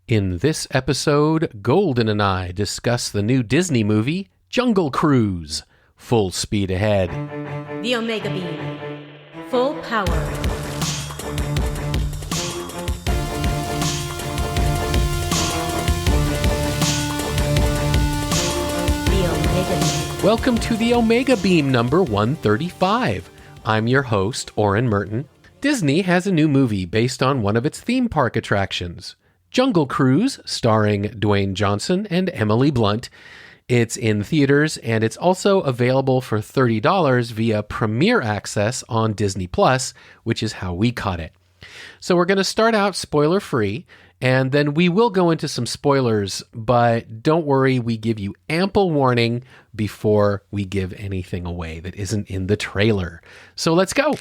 In this episode, Golden and I discuss the new Disney movie, Jungle Cruise. Full speed ahead. The Omega Beam. Full power. The Omega Beam. Welcome to the Omega Beam number 135. I'm your host, Oren Merton. Disney has a new movie based on one of its theme park attractions, Jungle Cruise, starring Dwayne Johnson and Emily Blunt. It's in theaters, and it's also available for $30 via Premier Access on Disney+, which is how we caught it. So we're going to start out spoiler-free, and then we will go into some spoilers, but don't worry, we give you ample warning before we give anything away that isn't in the trailer. So let's go.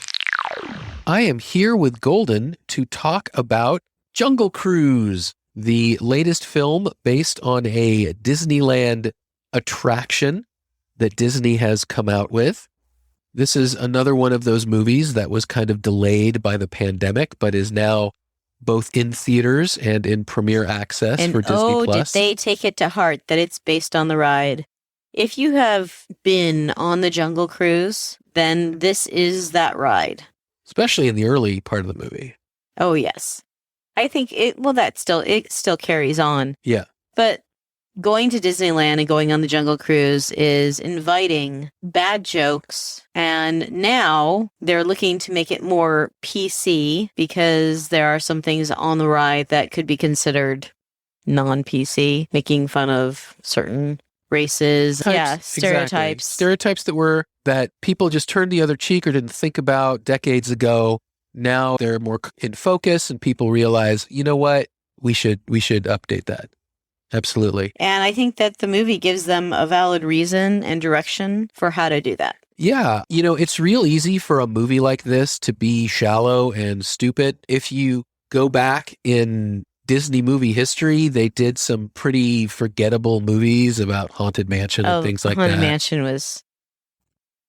I am here with Golden to talk about Jungle Cruise, the latest film based on a Disneyland attraction that Disney has come out with. This is another one of those movies that was kind of delayed by the pandemic, but is now both in theaters and in Premier Access for Disney+. Did they take it to heart that it's based on the ride? If you have been on the Jungle Cruise, then this is that ride. Especially in the early part of the movie. Oh, yes. I think it still carries on. Yeah. But going to Disneyland and going on the Jungle Cruise is inviting bad jokes. And now they're looking to make it more PC because there are some things on the ride that could be considered non-PC, making fun of certain races. Stereotypes. Exactly. Stereotypes that people just turned the other cheek or didn't think about decades ago. Now they're more in focus and people realize, you know what, we should update that. Absolutely. And I think that the movie gives them a valid reason and direction for how to do that. Yeah. It's real easy for a movie like this to be shallow and stupid. If you go back in Disney movie history, they did some pretty forgettable movies about Haunted Mansion and things like that. Haunted Mansion was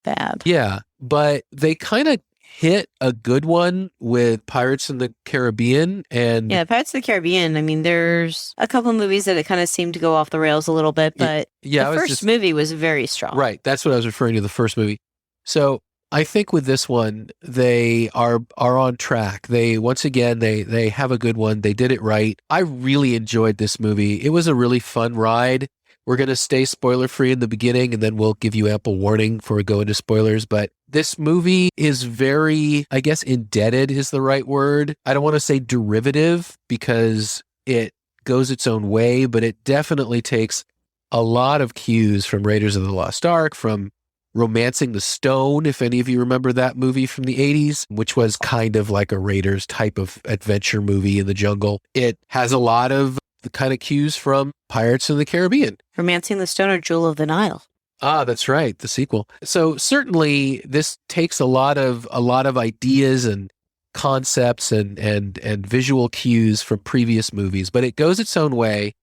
bad. Yeah. But they kind of hit a good one with Pirates in the Caribbean. And yeah, Pirates of the Caribbean. I mean, there's a couple of movies that it kind of seemed to go off the rails a little bit, but the first movie was very strong. Right. That's what I was referring to, the first movie. So I think with this one, they are on track. Once again, they have a good one. They did it right. I really enjoyed this movie. It was a really fun ride. We're going to stay spoiler-free in the beginning, and then we'll give you ample warning before we go into spoilers. But this movie is very, I guess, indebted is the right word. I don't want to say derivative because it goes its own way, but it definitely takes a lot of cues from Raiders of the Lost Ark, from Romancing the Stone, if any of you remember that movie from the 80s, which was kind of like a Raiders type of adventure movie in the jungle. It has a lot of the kind of cues from Pirates of the Caribbean. Romancing the Stone or Jewel of the Nile. Ah, that's right, the sequel. So certainly this takes a lot of ideas and concepts and visual cues from previous movies, but it goes its own way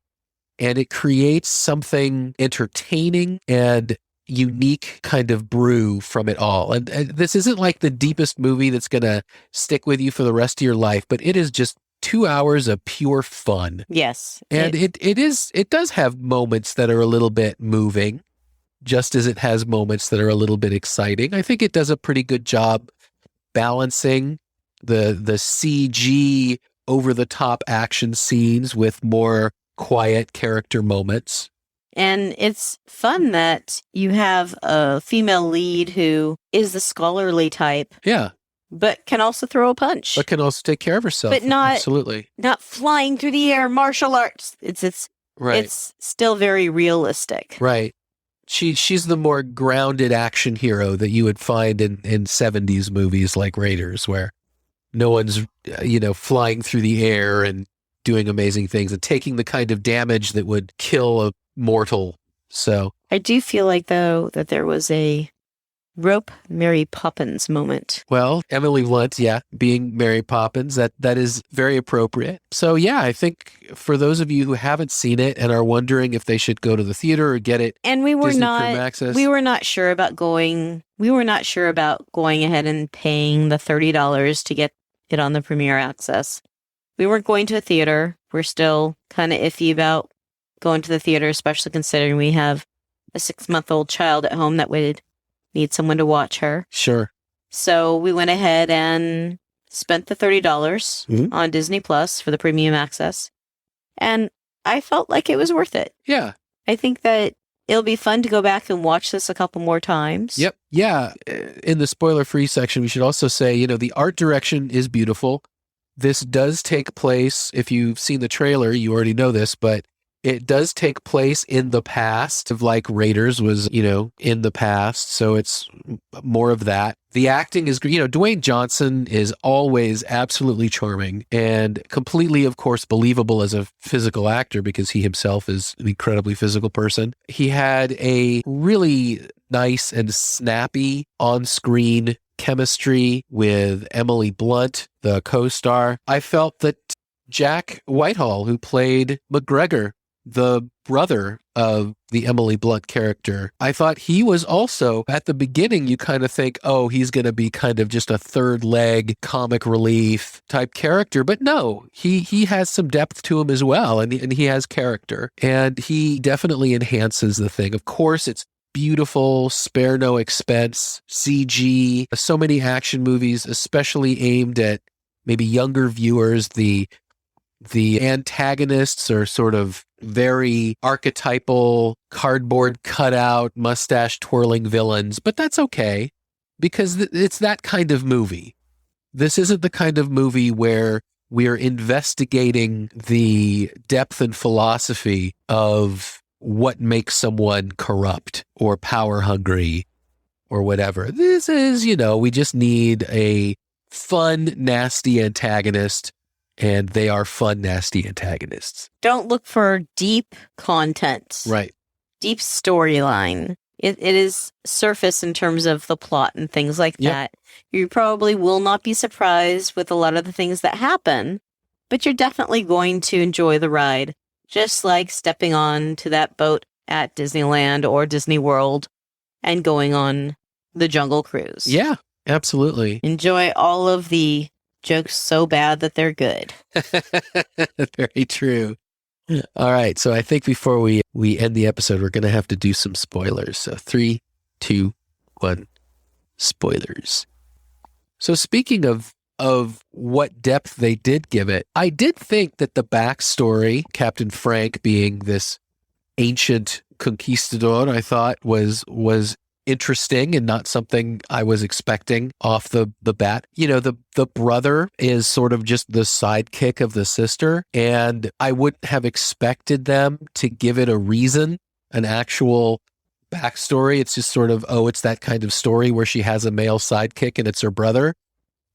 and it creates something entertaining and unique kind of brew from it all. And this isn't like the deepest movie that's going to stick with you for the rest of your life, but it is just 2 hours of pure fun. Yes. And it does have moments that are a little bit moving, just as it has moments that are a little bit exciting. I think it does a pretty good job balancing the CG over-the-top action scenes with more quiet character moments. And it's fun that you have a female lead who is the scholarly type. Yeah. But can also throw a punch. But can also take care of herself. But not absolutely not flying through the air, martial arts. It's right. It's still very realistic. Right. She's the more grounded action hero that you would find in 70s movies like Raiders, where no one's flying through the air and doing amazing things and taking the kind of damage that would kill a mortal. So I do feel like though that there was a rope Mary Poppins moment. Well, Emily Blunt, being Mary Poppins, that is very appropriate. So I think for those of you who haven't seen it and are wondering if they should go to the theater or get it, and we were Disney not Premier Access, we were not sure about going ahead and paying the $30 to get it on the Premier Access. we weren't going to a theater. We're still kind of iffy about going to the theater, especially considering we have a 6-month-old child at home that would need someone to watch her. Sure. So we went ahead and spent the $30 on Disney Plus for the premium access. And I felt like it was worth it. Yeah. I think that it'll be fun to go back and watch this a couple more times. Yep. Yeah. In the spoiler-free section, we should also say, the art direction is beautiful. This does take place, if you've seen the trailer, you already know this, but it does take place in the past of like Raiders was, in the past. So it's more of that. The acting is, Dwayne Johnson is always absolutely charming and completely, of course, believable as a physical actor because he himself is an incredibly physical person. He had a really nice and snappy on-screen chemistry with Emily Blunt, the co-star. I felt that Jack Whitehall, who played McGregor, the brother of the Emily Blunt character, I thought he was also, at the beginning, you kind of think, oh, he's going to be kind of just a third leg comic relief type character. But no, he has some depth to him as well. And he has character. And he definitely enhances the thing. Of course, it's beautiful, spare no expense, CG, so many action movies, especially aimed at maybe younger viewers. The antagonists are sort of very archetypal, cardboard cutout, mustache twirling villains, but that's okay because it's that kind of movie. This isn't the kind of movie where we're investigating the depth and philosophy of what makes someone corrupt or power hungry or whatever. This is, we just need a fun, nasty antagonist. And they are fun, nasty antagonists. Don't look for deep content. Right. Deep storyline. It is surface in terms of the plot and things like that. You probably will not be surprised with a lot of the things that happen, but you're definitely going to enjoy the ride. Just like stepping on to that boat at Disneyland or Disney World and going on the Jungle Cruise. Yeah, absolutely. Enjoy all of the jokes so bad that they're good. Very true. All right. So I think before we end the episode, we're going to have to do some spoilers. So 3, 2, 1, spoilers. So speaking of what depth they did give it, I did think that the backstory, Captain Frank being this ancient conquistador, I thought was interesting and not something I was expecting off the bat. The brother is sort of just the sidekick of the sister, and I wouldn't have expected them to give it a reason, an actual backstory. It's just sort of, it's that kind of story where she has a male sidekick and it's her brother.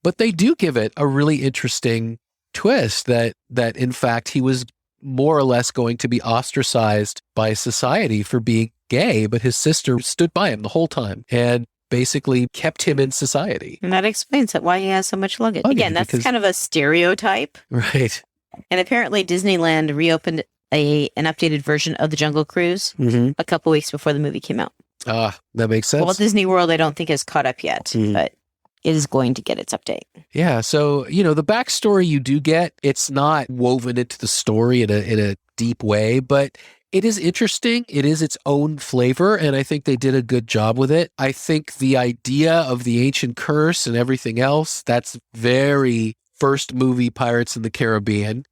But they do give it a really interesting twist that in fact he was more or less going to be ostracized by society for being gay, but his sister stood by him the whole time and basically kept him in society. And that explains why he has so much luggage. Again, that's kind of a stereotype. Right. And apparently Disneyland reopened an updated version of the Jungle Cruise a couple weeks before the movie came out. That makes sense. Well, Disney World, I don't think is caught up yet, but it is going to get its update. Yeah. So, the backstory you do get, it's not woven into the story in a deep way, but it is interesting. It is its own flavor, and I think they did a good job with it. I think the idea of the ancient curse and everything else, that's very first movie Pirates in the Caribbean.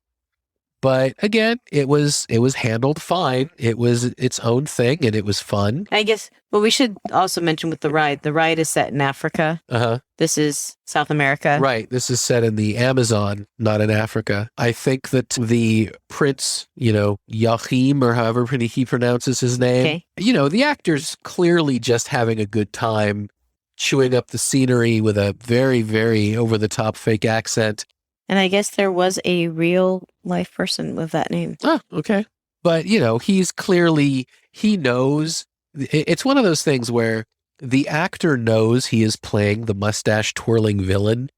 But again, it was handled fine. It was its own thing, and it was fun. I guess, we should also mention with the ride is set in Africa. Uh-huh. This is South America. Right. This is set in the Amazon, not in Africa. I think that the prince, Joachim, or however he pronounces his name, the actor's clearly just having a good time chewing up the scenery with a very, very over-the-top fake accent. And I guess there was a real life person with that name. Oh, okay. But, he's clearly, he knows. It's one of those things where the actor knows he is playing the mustache twirling villain.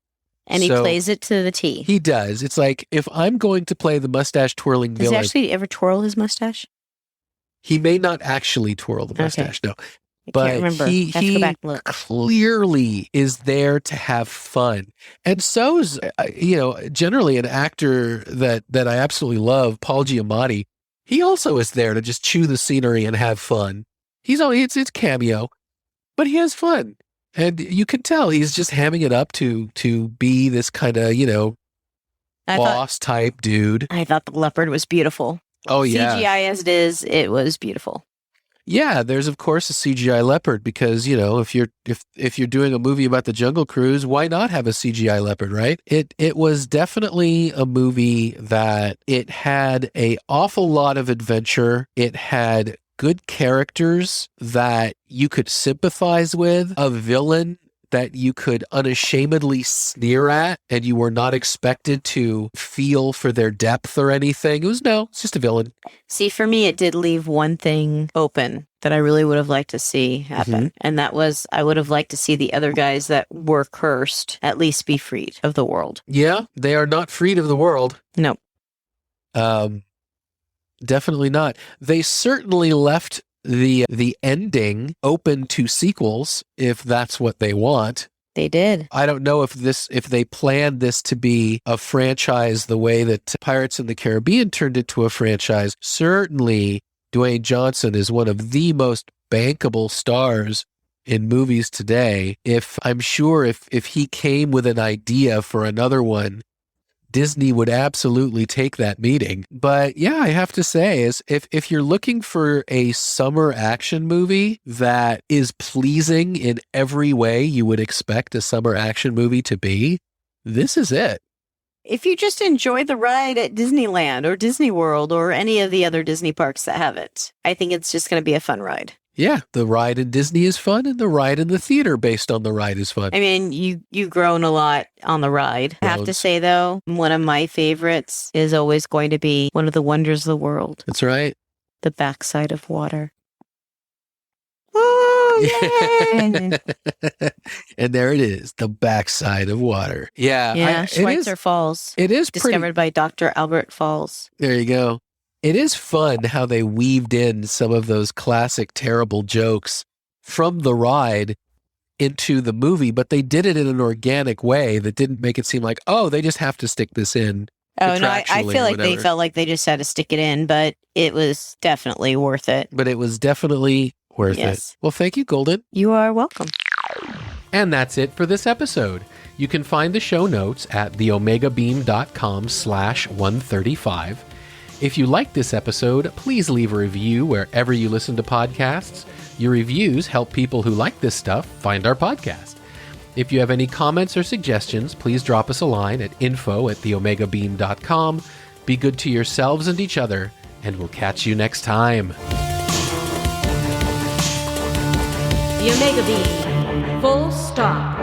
And he plays it to the T. He does. It's like, if I'm going to play the mustache twirling villain. Does he actually ever twirl his mustache? He may not actually twirl the mustache, no. I but can't remember. he Have to go back and look. clearly is there to have fun. And so is, generally an actor that I absolutely love, Paul Giamatti. He also is there to just chew the scenery and have fun. It's cameo, but he has fun. And you can tell he's just hamming it up to be this kind of, boss type dude. I thought the leopard was beautiful. Oh, yeah. CGI as it was beautiful. Yeah, there's of course a CGI leopard because, if you're doing a movie about the Jungle Cruise, why not have a CGI leopard, right? It was definitely a movie that it had an awful lot of adventure. It had good characters that you could sympathize with, a villain that you could unashamedly sneer at and you were not expected to feel for their depth or anything. It's just a villain. See, for me, it did leave one thing open that I really would have liked to see happen. Mm-hmm. And that was, I would have liked to see the other guys that were cursed at least be freed of the world. Yeah, they are not freed of the world. No. Definitely not. They certainly left the ending open to sequels if that's what they want. They did. I don't know if they planned this to be a franchise the way that Pirates in the Caribbean turned into a franchise. Certainly, Dwayne Johnson is one of the most bankable stars in movies today. I'm sure if he came with an idea for another one, Disney would absolutely take that meeting. But yeah, I have to say, is if you're looking for a summer action movie that is pleasing in every way you would expect a summer action movie to be, this is it. If you just enjoy the ride at Disneyland or Disney World or any of the other Disney parks that have it, I think it's just going to be a fun ride. Yeah, the ride in Disney is fun, and the ride in the theater based on the ride is fun. I mean, you've grown a lot on the ride. I have to say, though, one of my favorites is always going to be one of the wonders of the world. That's right. The backside of water. And there it is, the backside of water. Yeah, Schweitzer Falls. It is discovered by Dr. Albert Falls. There you go. It is fun how they weaved in some of those classic terrible jokes from the ride into the movie, but they did it in an organic way that didn't make it seem like, oh, they just have to stick this in. Oh, no, I feel like they felt like they just had to stick it in, but it was definitely worth it. But it was definitely worth it. Well, thank you, Golden. You are welcome. And that's it for this episode. You can find the show notes at theomegabeam.com/135. If you like this episode, please leave a review wherever you listen to podcasts. Your reviews help people who like this stuff find our podcast. If you have any comments or suggestions, please drop us a line at info@theomegabeam.com. Be good to yourselves and each other, and we'll catch you next time. The Omega Beam. Full stop.